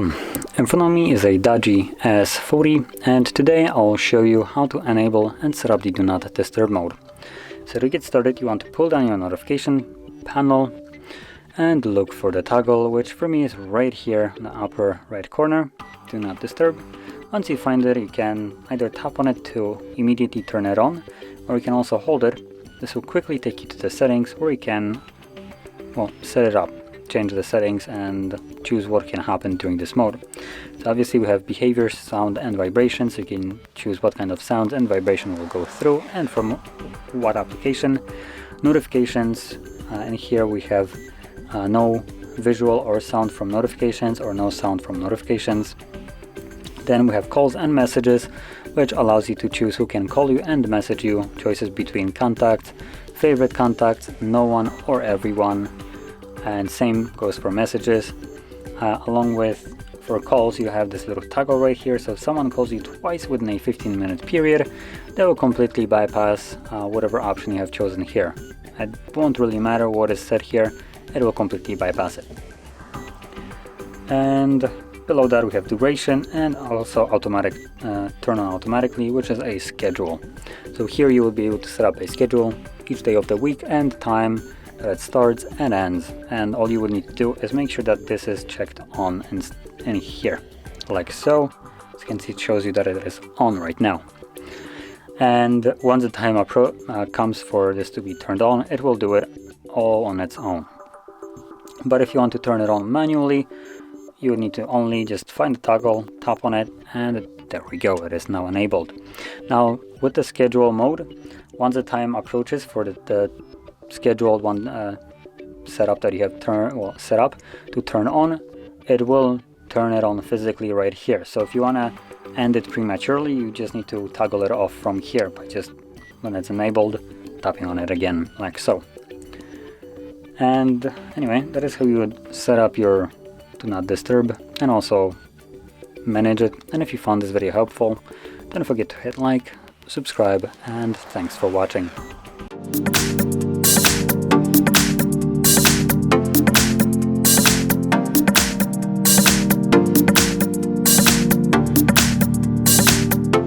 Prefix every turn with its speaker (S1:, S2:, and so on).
S1: In front of me is a DOOGEE S40, and today I'll show you how to enable and set up the Do Not Disturb mode. So to get started, you want to pull down your notification panel and look for the toggle, which for me is right here in the upper right corner, Do Not Disturb. Once you find it, you can either tap on it to immediately turn it on, or you can also hold it. This will quickly take you to the settings where you can, well, set it up, change the settings and choose what can happen during this mode. So obviously we have behavior, sound and vibration, so you can choose what kind of sounds and vibration will go through and from what application. Notifications, and here we have no visual or sound from notifications or no sound from notifications. Then we have calls and messages, which allows you to choose who can call you and message you, choices between contacts, favorite contacts, no one or everyone, and same goes for messages. Along with for calls, you have this little toggle right here, so if someone calls you twice within a 15-minute period, that will completely bypass whatever option you have chosen here. It won't really matter what is set here, it will completely bypass it. And below that we have duration and also automatic turn on automatically, which is a schedule. So here you will be able to set up a schedule each day of the week and time that it starts and ends, and all you would need to do is make sure that this is checked on in here, like so. As you can see, it shows you that it is on right now. And once the time comes for this to be turned on, it will do it all on its own. But if you want to turn it on manually, you need to only just find the toggle, tap on it, and there we go, it is now enabled. Now with the schedule mode, once the time approaches for the scheduled one setup that you have set up to turn on, it will turn it on physically right here. So if you want to end it prematurely, you just need to toggle it off from here by just, when it's enabled, tapping on it again, like so. And anyway, that is how you would set up your Do Not Disturb and also manage it. And if you found this video helpful, don't forget to hit like, subscribe, and thanks for watching.